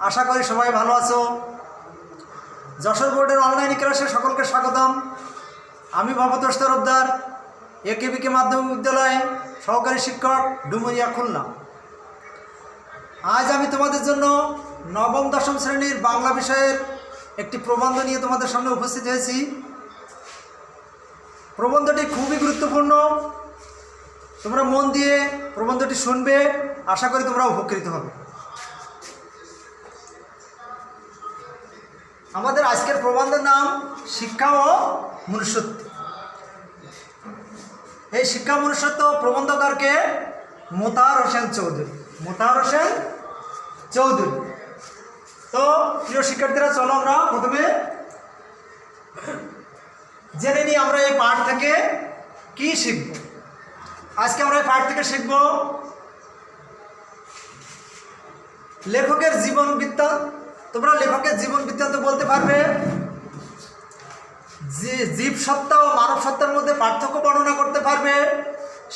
আশা করি সবাই ভালো আছো। যশোর বোর্ডের অনলাইন ক্লাসে সকলকে স্বাগতম। আমি ভবতোষ তরফদার, একেবিকে মাধ্যমিক বিদ্যালয় সহকারী শিক্ষক, ডুমুরিয়া, খুলনা। আজ আমি তোমাদের জন্য নবম দশম শ্রেণীর বাংলা বিষয়ের একটি প্রবন্ধ নিয়ে তোমাদের সামনে উপস্থিত হয়েছি। প্রবন্ধটি খুবই গুরুত্বপূর্ণ, তোমরা মন দিয়ে প্রবন্ধটি শুনবে, আশা করি তোমরা উপকৃত হবে। আমাদের আজকের প্রবন্ধের নাম শিক্ষা ও মনুষ্যত্ব। এই শিক্ষা মনুষ্যত্ব প্রবন্ধকারকে মোতাহার হোসেন চৌধুরী। তো প্রিয় শিক্ষার্থীরা, চলো আমরা প্রথমে জেনে নিই আমরা এই পাঠ থেকে কি শিখব। আজকে আমরা এই পাঠ থেকে শিখব লেখকের জীবন বৃত্তান্ত। তোমরা লেখকের জীবন বৃত্তান্ত বলতে পারবে, জীব সত্তা ও মানব সত্তার মধ্যে পার্থক্য বর্ণনা করতে পারবে,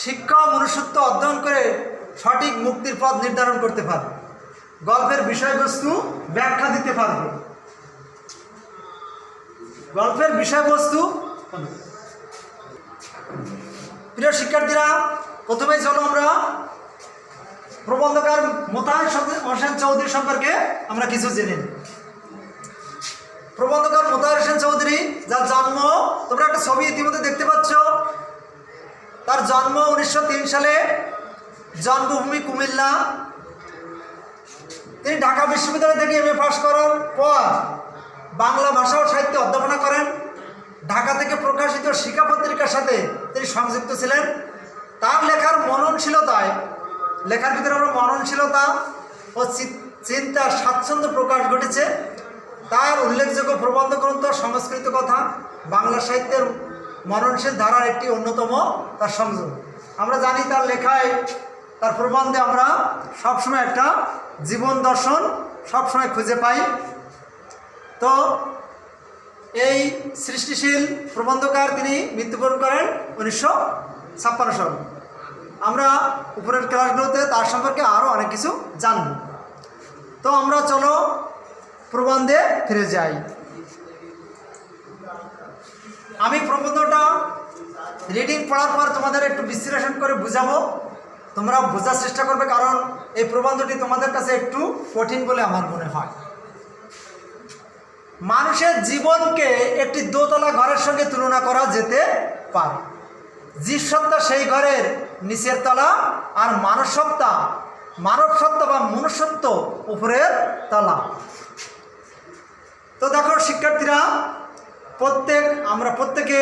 শিক্ষা ও মনুষ্যত্ব অধ্যয়ন করে সঠিক মুক্তির পথ নির্ধারণ করতে পারবে, গল্পের বিষয়বস্তু ব্যাখ্যা দিতে পারবে। গল্পের বিষয়বস্তু। প্রিয় শিক্ষার্থীরা, প্রথমেই চলো আমরা প্রবন্ধকার মোতাহার হোসেন চৌধুরী সম্পর্কে আমরা কিছু জেনে নিই। প্রবন্ধকার মোতাহার হোসেন চৌধুরী, যার জন্ম তোমরা একটা ছবি ইতিমধ্যে দেখতে পাচ্ছ। তার জন্ম 1903 সালে, জন্মভূমি কুমিল্লা। তিনি ঢাকা বিশ্ববিদ্যালয় থেকে MA পাস করার পর বাংলা ভাষা ও সাহিত্য অধ্যাপনা করেন। ঢাকা থেকে প্রকাশিত শিক্ষা পত্রিকার সাথে তিনি সংযুক্ত ছিলেন। তার লেখার মননশীলতায়, লেখার ভিতরে আমরা মননশীলতা ও চিন্তার স্বাচ্ছন্দ্য প্রকাশ ঘটেছে। তার উল্লেখযোগ্য প্রবন্ধ গ্রন্থ সংস্কৃত কথা বাংলা সাহিত্যের মননশীল ধারার একটি অন্যতম তার সংযোগ। আমরা জানি তার লেখায়, তার প্রবন্ধে আমরা সবসময় একটা জীবন দর্শন সবসময় খুঁজে পাই। তো এই সৃষ্টিশীল প্রবন্ধকার তিনি মৃত্যুবরণ করেন 1956 সালে। আমরা উপরের ক্লাসগুলোতে তার সম্পর্কে আরও অনেক কিছু জানব। তো আমরা চলো প্রবন্ধে ফিরে যাই। আমি প্রবন্ধটা রিডিং পড়ার পর তোমাদের একটু বিশ্লেষণ করে বুঝাবো, তোমরা বোঝার চেষ্টা করবে, কারণ এই প্রবন্ধটি তোমাদের কাছে একটু কঠিন বলে আমার মনে হয়। মানুষের জীবনকে একটি দোতলা ঘরের সঙ্গে তুলনা করা যেতে পারে। জীবসত্তা সেই ঘরের নিচের তলা, আর মানব সত্তা বা মনুষ্যত্ব উপরের তলা। তো দেখো শিক্ষার্থীরা, আমরা প্রত্যেকে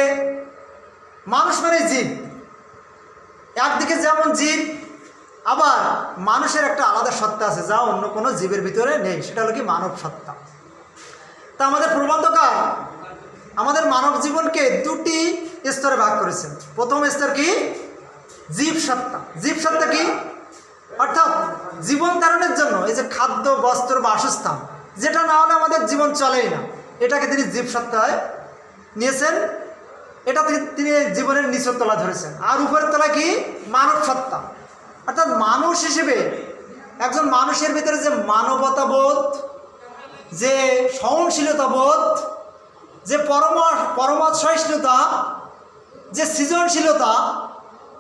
মানুষ মানে জীব। একদিকে যেমন জীব, আবার মানুষের একটা আলাদা সত্তা আছে যা অন্য কোনো জীবের ভিতরে নেই, সেটা হলো কি মানব সত্তা। তা আমাদের প্রবন্ধকার আমাদের মানব জীবনকে দুটি স্তরে ভাগ করেছেন। প্রথম স্তর কি? জীব সত্তা। জীব সত্তা কি? অর্থাৎ জীবন ধারণের জন্য এই যে খাদ্য, বস্ত্র, বাসস্থান, যেটা না হলে আমাদের জীবন চলেই না, এটাকে তিনি জীব সত্তায় নিয়েছেন। এটা তিনি জীবনের নিচের তলা ধরেছেন। আর উপরের তলা কি? মানব সত্তা। অর্থাৎ মানুষ হিসেবে একজন মানুষের ভিতরে যে মানবতাবোধ, যে সহনশীলতাবোধ, যে পরমত সহিষ্ণুতা, যে সৃজনশীলতা,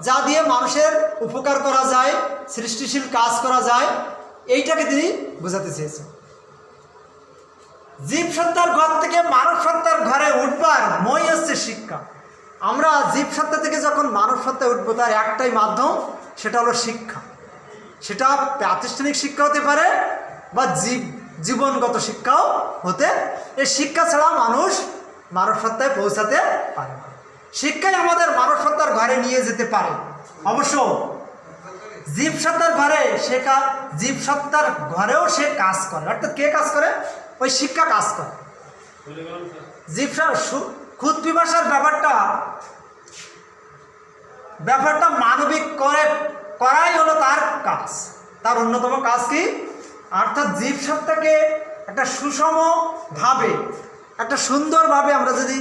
যা দিয়ে মানুষের উপকার করা যায়, সৃষ্টিশীল কাজ করা যায়, এইটাকে তিনি বোঝাতে চেয়েছেন। জীব সত্তার ঘর থেকে মানব সত্তার ঘরে উঠবার মই হচ্ছে শিক্ষা। আমরা জীব সত্তা থেকে যখন মানব সত্তায় উঠবো, তার একটাই মাধ্যম, সেটা হলো শিক্ষা। সেটা প্রাতিষ্ঠানিক শিক্ষা হতে পারে বা জীবনগত শিক্ষাও হতে। এই শিক্ষা ছাড়া মানুষ মানব সত্তায় পৌঁছাতে পারে না। শিক্ষাই আমাদের মানব সত্তার ঘরে নিয়ে যেতে পারে। অবশ্য জীব সত্তার ঘরে জীব সত্তার ঘরেও সে কাজ করে। অর্থাৎ কে কাজ করে? ওই শিক্ষা কাজ করে। জীব খুদ বিভাষার ব্যাপারটা মানবিক করাই হলো তার কাজ। তার অন্যতম কাজ কি? অর্থাৎ জীব সত্তাকে একটা সুষমভাবে, একটা সুন্দরভাবে আমরা যদি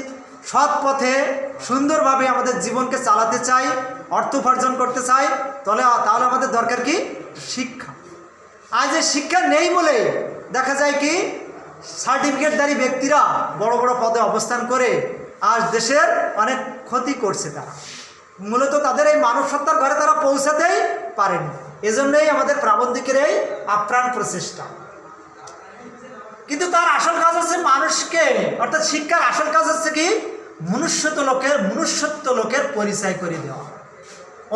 সৎ পথে সুন্দরভাবে আমাদের জীবনকে চালাতে চাই, অর্থ উপার্জন করতে চাই, তাহলে আমাদের দরকার কি? শিক্ষা। আজ এই শিক্ষা নেই বলে দেখা যায় কি সার্টিফিকেটধারী ব্যক্তিরা বড় বড় পদে অবস্থান করে আজ দেশের অনেক ক্ষতি করছে। তারা মূলত তাদের এই মানব সত্তার ঘরে তারা পৌঁছাতেই পারেনি। এজন্যই আমাদের প্রাবন্ধিকের এই আপ্রাণ প্রচেষ্টা। কিন্তু তার আসল কাজ হচ্ছে মানুষকে, অর্থাৎ শিক্ষার আসল কাজ হচ্ছে কি মনুষ্যত্ব লোকের পরিচয় করে দেওয়া।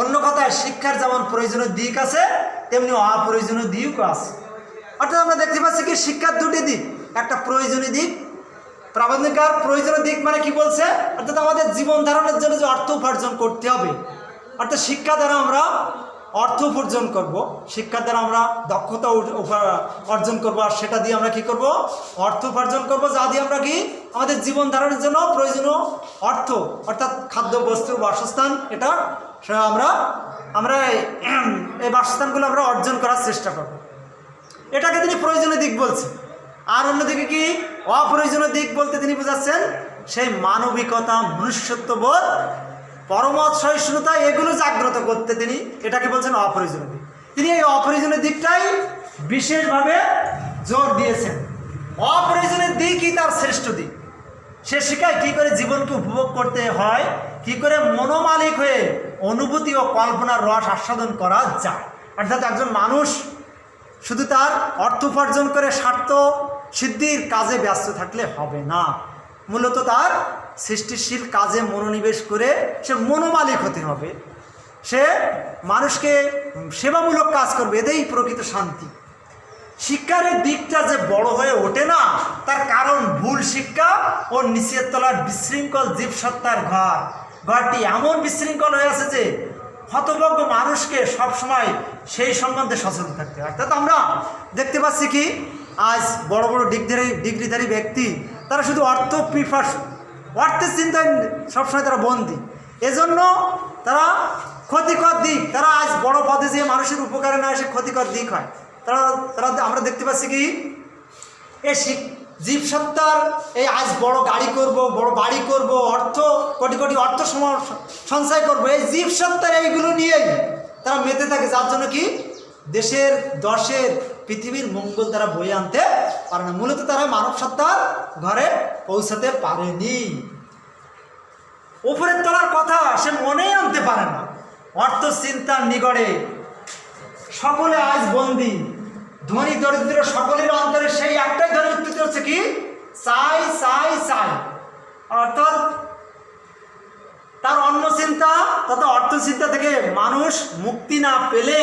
অন্য কথায় শিক্ষার যেমন প্রয়োজনীয় দিক আছে তেমনি অপ্রয়োজনীয় দিকও আছে। অর্থাৎ আমরা দেখতে পাচ্ছি কি শিক্ষার দুটি দিক, একটা প্রয়োজনীয় দিক, প্রাবন্ধিকার প্রয়োজনীয় দিক মানে কি বলছে, অর্থাৎ আমাদের জীবন ধারণের জন্য যে অর্থ উপার্জন করতে হবে, অর্থাৎ শিক্ষা দ্বারা আমরা অর্থ উপার্জন করব, শিক্ষার দ্বারা আমরা দক্ষতা অর্জন করবো, আর সেটা দিয়ে আমরা কি করব, অর্থ উপার্জন করব, যা দিয়ে আমরা কি আমাদের জীবন ধারণের জন্য প্রয়োজনীয় অর্থ অর্থাৎ খাদ্য বস্তু বাসস্থান এটা আমরা এই বাসস্থানগুলো আমরা অর্জন করার চেষ্টা করব। এটাকে তিনি প্রয়োজনীয় দিক বলছেন। আর অন্যদিকে কি অপ্রয়োজনীয় দিক বলতে তিনি বোঝাচ্ছেন সেই মানবিকতা, মনুষ্যত্ববোধ, পরমত সহিষ্ণুতা, এগুলো জাগ্রত করতে তিনি এটাকে বলছেন অপ্রয়োজনীয় দিক। তিনি এই অপ্রয়োজনীয় দিকটাই বিশেষভাবে জোর দিয়েছেন। অপ্রয়োজনীয় দিকই তার শ্রেষ্ঠ দিক। সে শিখায় কী করে জীবনকে উপভোগ করতে হয়, কী করে মনোমালিক হয়ে অনুভূতি ও কল্পনার রস আস্বাদন করা যায়। অর্থাৎ একজন মানুষ শুধু তার অর্থ উপার্জন করে স্বার্থ সিদ্ধির কাজে ব্যস্ত থাকলে হবে না, মূলত তার সৃষ্টিশীল কাজে মনোনিবেশ করে সে মনোমালিক হতে হবে। সে মানুষকে সেবামূলক কাজ করবে, এতেই প্রকৃত শান্তি। শিক্ষার এই দিকটা যে বড় হয়ে ওঠে না, তার কারণ ভুল শিক্ষা ও নিচের তলার বিশৃঙ্খল জীবসত্তার ঘরটি এমন বিশৃঙ্খল হয়ে আছে যে হতভাগ্য মানুষকে সবসময় সেই সম্বন্ধে সচেতন থাকতে হয়। অর্থাৎ আমরা দেখতে পাচ্ছি কি আজ বড় বড় ডিগ্রিধারী ব্যক্তি তারা শুধু অর্থের চিন্তায় সবসময় তারা বন্দী। এজন্য তারা ক্ষতিকর দিক, তারা আজ বড় পদে যে মানুষের উপকারে না এসে ক্ষতিকর দিক হয়। তারা আমরা দেখতে পাচ্ছি কি এই জীবসত্তার এই আজ বড় গাড়ি করব, বড় বাড়ি করব, অর্থ কোটি কোটি অর্থ সঞ্চয় করব, এই জীবসত্তার এইগুলো নিয়েই তারা মেতে থাকে, যার জন্য কি দেশের দশের পৃথিবীর মঙ্গল তারা বয়ে আনতে পারে না। মূলত তারা মানব সত্তার ঘরে পৌঁছাতে পারেনি। উপরের তলার কথা সে মনেই আনতে পারে না। অর্থ চিন্তার নিগড়ে সকলে আজ বন্দী। ধনী দরিদ্র সকলের অন্তরে সেই একটাই ধনী উত্তর হচ্ছে কি চাই চাই চাই। অর্থাৎ তার অন্য চিন্তা তথা অর্থ চিন্তা থেকে মানুষ মুক্তি না পেলে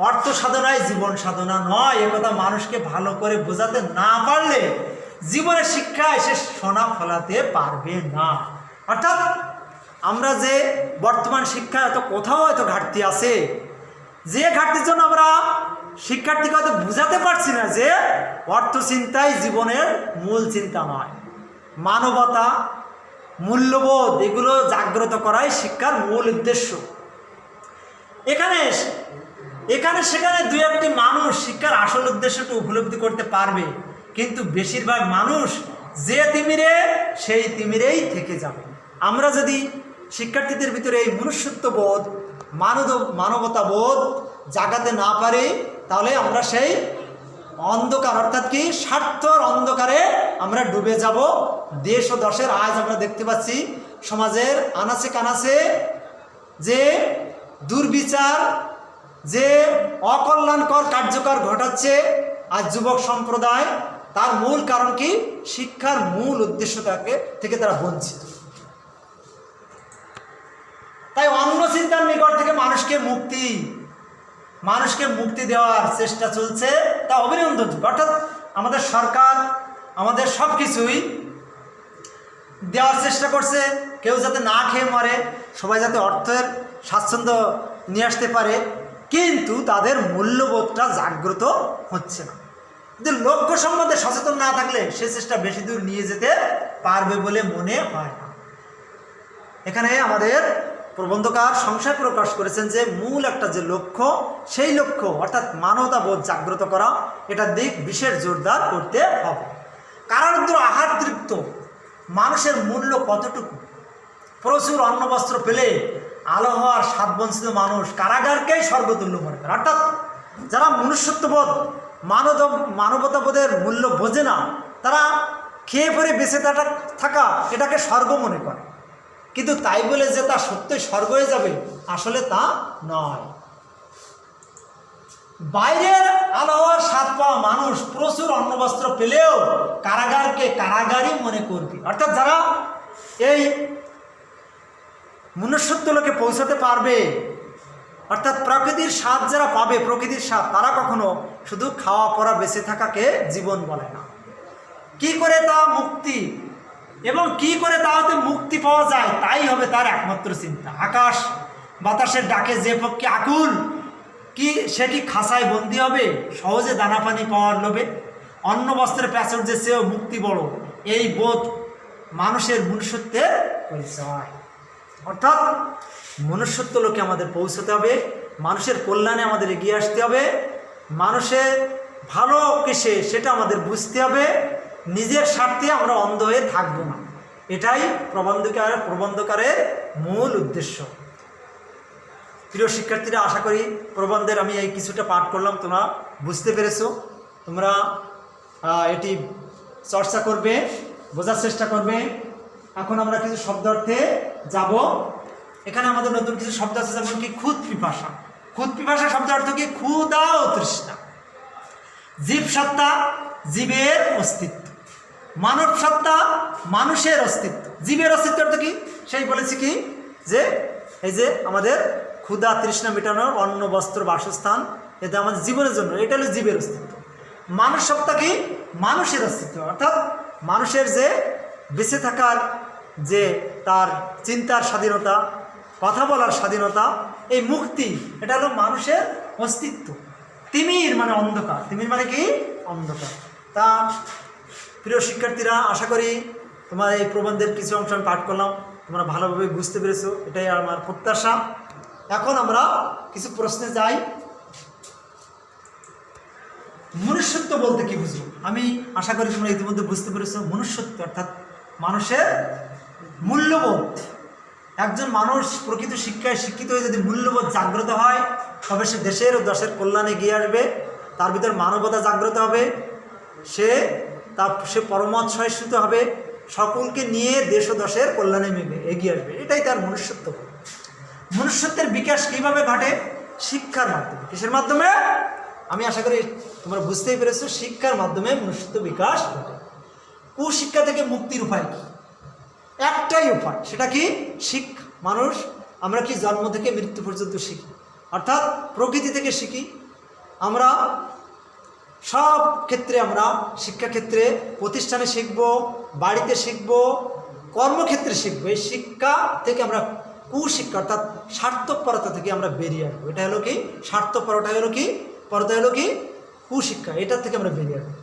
অর্থ সাধনায় জীবন সাধনা নয়, একথা মানুষকে ভালো করে বোঝাতে না পারলে জীবনের শিক্ষায় সে সোনা ফলাতে পারবে না। অর্থাৎ আমরা যে বর্তমান শিক্ষায় এত কোথাও এত ঘাটতি আছে, যে ঘাটতির জন্য আমরা শিক্ষার্থীকে হয়তো বুঝাতে পারছি না যে অর্থ চিন্তাই জীবনের মূল চিন্তা নয়, মানবতা, মূল্যবোধ এগুলো জাগ্রত করাই শিক্ষার মূল উদ্দেশ্য। এখানে সেখানে দুই একটি মানুষ শিক্ষার আসল উদ্দেশ্যটা উপলব্ধি করতে পারবে, কিন্তু বেশিরভাগ মানুষ যে তিমিরে সেই তিমিরেই থেকে যাবে। আমরা যদি শিক্ষার্থীদের ভিতরে এই মনুষ্যত্ববোধ, মানবতাবোধ জাগাতে না পারি, তাহলে আমরা সেই অন্ধকার অর্থাৎ কি স্বার্থর অন্ধকারে আমরা ডুবে যাব। দেশ ও দশের আজ আমরা দেখতে পাচ্ছি সমাজের আনাচে কানাচে যে দুর্বিচার, যে অকল্যাণকর কার্যকর ঘটাচ্ছে আজ যুবক সম্প্রদায়, তার মূল কারণ কি শিক্ষার মূল উদ্দেশ্য থেকে তারা বঞ্চিত। তাই অন্য চিন্তার নিকট থেকে মানুষকে মুক্তি দেওয়ার চেষ্টা চলছে, তা অভিনন্দনযোগ্য। অর্থাৎ আমাদের সরকার আমাদের সব কিছুই দেওয়ার চেষ্টা করছে, কেউ যাতে না খেয়ে মরে, সবাই যাতে অর্থের স্বাচ্ছন্দ্য নিয়ে আসতে পারে, কিন্তু তাদের মূল্যবোধটা জাগ্রত হচ্ছে না। যদি লক্ষ্য সম্বন্ধে সচেতন না থাকলে সে চেষ্টা বেশি দূর নিয়ে যেতে পারবে বলে মনে হয় না। এখানে আমাদের প্রবন্ধকার সংশয় প্রকাশ করেছেন যে মূল একটা যে লক্ষ্য, সেই লক্ষ্য অর্থাৎ মানবতাবোধ জাগ্রত করা, এটার দিক বিশেষ জোরদার করতে হবে। কারারুদ্ধ আহার তৃপ্ত মানুষের মূল্য কতটুকু? প্রচুর অন্ন বস্ত্র পেলে আলো হওয়ার স্বাদ বঞ্চিত মানুষ কারাগারকেই স্বর্গতুল্য মনে করে। অর্থাৎ যারা মনুষ্যত্ববোধ মানবতাবোধের মূল্য বোঝে না, তারা খেয়ে পরে বেঁচে থাকা এটাকে স্বর্গ মনে করে। কিন্তু তাই বলে যে তা সত্যই স্বর্গ হয়ে যাবে, আসলে তা নয়। বাইরের আবহাওয়ার স্বাদ পাওয়া মানুষ প্রচুর অন্নবস্ত্র পেলেও কারাগারকে কারাগারই মনে করবে। অর্থাৎ যারা এই মনুষ্যত্ব লোকে পৌঁছাতে পারবে, অর্থাৎ প্রকৃতির স্বাদ যারা পাবে, প্রকৃতির স্বাদ, তারা কখনো শুধু খাওয়া পরা বেঁচে থাকাকে জীবন বলে না। কি করে তা মুক্তি এবং কি করে তাতে মুক্তি পাওয়া যায়, তাই হবে তার একমাত্র চিন্তা। আকাশ বাতাসের ডাকে যে পক্ষে আকুল, কি সেটি খাঁচায় বন্দি হবে সহজে দানা পানি পাওয়ার লোভে? অন্ন বস্ত্রের প্রাচুর্যের চেয়েও মুক্তি বড়, এই বোধ মানুষের মনুষ্যত্বের পরিচয়। অর্থাৎ মনুষ্যত্ব লোকে আমাদের পৌঁছতে হবে, মানুষের কল্যাণে আমাদের এগিয়ে আসতে হবে, মানুষের ভালো কিসে সেটা আমাদের বুঝতে হবে, নিজের স্বার্থে আমরা অন্ধ হয়ে থাকবো না। এটাই প্রবন্ধকারের মূল উদ্দেশ্য। প্রিয় শিক্ষার্থীরা, আশা করি প্রবন্ধের আমি এই কিছুটা পাঠ করলাম, তোমরা বুঝতে পেরেছো। তোমরা এটি চর্চা করবে, বোঝার চেষ্টা করবে। এখন আমরা কিছু শব্দার্থে যাব। এখানে আমাদের নতুন কিছু শব্দ আছে, যেমন কি ক্ষুদ পিপাসা। ক্ষুদ পিপাসা শব্দের অর্থ কি? ক্ষুধা ও তৃষ্ণা। জীব সত্তা, জীবের অস্তিত্ব। মানব সত্তা, মানুষের অস্তিত্ব। জীবের অস্তিত্ব অর্থ কি? সেই বলেছি কি যে এই যে আমাদের ক্ষুধা তৃষ্ণা মেটানোর অন্ন বস্ত্র বাসস্থান, এটা আমাদের জীবনের জন্য, এটা হলো জীবের অস্তিত্ব। মানুষ সত্তা কি? মানুষের অস্তিত্ব, অর্থাৎ মানুষের যে বেঁচে থাকার যে তার চিন্তার স্বাধীনতা, কথা বলার স্বাধীনতা, এই মুক্তি, এটা হলো মানুষের অস্তিত্ব। তিমির মানে অন্ধকার, তিমির মানে কি? অন্ধকার। তা প্রিয় শিক্ষার্থীরা, আশা করি তোমার এই প্রবন্ধের কিছু অংশ আমি পাঠ করলাম, তোমরা ভালোভাবে বুঝতে পেরেছো, এটাই আমার প্রত্যাশা। এখন আমরা কিছু প্রশ্নে যাই। মনুষ্যত্ব বলতে কি বুঝবো? আমি আশা করি তোমরা ইতিমধ্যে বুঝতে পেরেছো। মনুষ্যত্ব অর্থাৎ মানুষের মূল্যবোধ। একজন মানুষ প্রকৃত শিক্ষায় শিক্ষিত হয়ে যদি মূল্যবোধ জাগ্রত হয়, তবে সে দেশের ও দশের কল্যাণে এগিয়ে আসবে। তার ভিতর মানবতা জাগ্রত হবে, সে পরমত সহিষ্ণুতা হবে, সকলকে নিয়ে দেশ ও দশের কল্যাণে এগিয়ে আসবে। এটাই তার মনুষ্যত্ব। মনুষ্যত্বের বিকাশ কীভাবে ঘটে? শিক্ষার মাধ্যমে। কিসের মাধ্যমে? আমি আশা করি তোমরা বুঝতেই পেরেছো, শিক্ষার মাধ্যমে মনুষ্যত্ব বিকাশ ঘটে। কুশিক্ষা থেকে মুক্তির উপায় কি? একটাই উপায়, সেটা কি? শিক্ষা। মানুষ, আমরা কি জন্ম থেকে মৃত্যু পর্যন্ত শিখি, অর্থাৎ প্রকৃতি থেকে শিখি। আমরা সব ক্ষেত্রে, আমরা শিক্ষাক্ষেত্রে, প্রতিষ্ঠানে শিখব, বাড়িতে শিখব, কর্মক্ষেত্রে শিখব। এই শিক্ষা থেকে আমরা কুশিক্ষা অর্থাৎ স্বার্থপরতা থেকে আমরা বেরিয়ে আসবো। এটা হলো কি? স্বার্থপরতা হলো কি? পরতা হলো কি? কুশিক্ষা। এটার থেকে আমরা বেরিয়ে আসবো।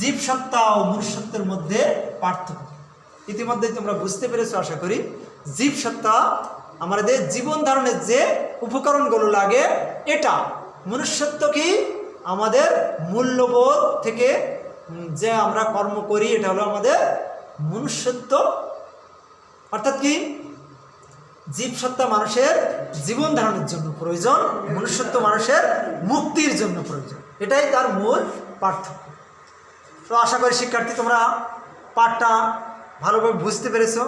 জীবসত্তা ও মনুষ্যত্বের মধ্যে পার্থক্য ইতিমধ্যেই তোমরা বুঝতে পেরেছো আশা করি। জীবসত্তা আমাদের জীবন ধারণের যে উপকরণগুলো লাগে, এটা। মনুষ্যত্ব কি? আমাদের মূল্যবোধ থেকে যে আমরা কর্ম করি, এটা হলো আমাদের মনুষ্যত্ব। অর্থাৎ কি? জীবসত্তা মানুষের জীবন ধারণের জন্য প্রয়োজন, মনুষ্যত্ব মানুষের মুক্তির জন্য প্রয়োজন। এটাই তার মূল পার্থক্য। তো আশা করি শিক্ষার্থী, তোমরা পাঠটা ভালোভাবে বুঝতে পেরেছো।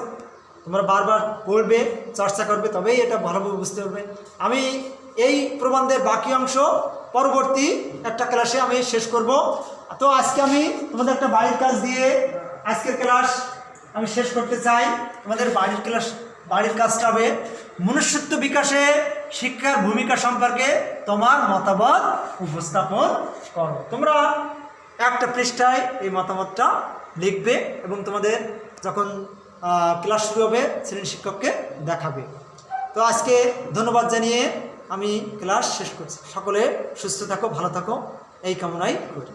তোমরা বারবার পড়বে, চর্চা করবে, তবেই এটা ভালোভাবে বুঝতে পারবে। আমি এই প্রবন্ধের বাকি অংশ পরবর্তী একটা ক্লাসে আমি শেষ করব। তো আজকে আমি তোমাদের একটা বাড়ির কাজ দিয়ে আজকের ক্লাস আমি শেষ করতে চাই। তোমাদের বাড়ির কাজটা হবে মনুষ্যত্ব বিকাশে শিক্ষার ভূমিকা সম্পর্কে তোমার মতামত উপস্থাপন করো। তোমরা একটা পৃষ্ঠায় এই মতামতটা লিখবে এবং তোমাদের যখন ক্লাস শুরু হবে শ্রেণী শিক্ষককে দেখাবে। তো আজকে ধন্যবাদ জানিয়ে আমি ক্লাস শেষ করছি। সকলে সুস্থ থাকো, ভালো থাকো, এই কামনাই করি।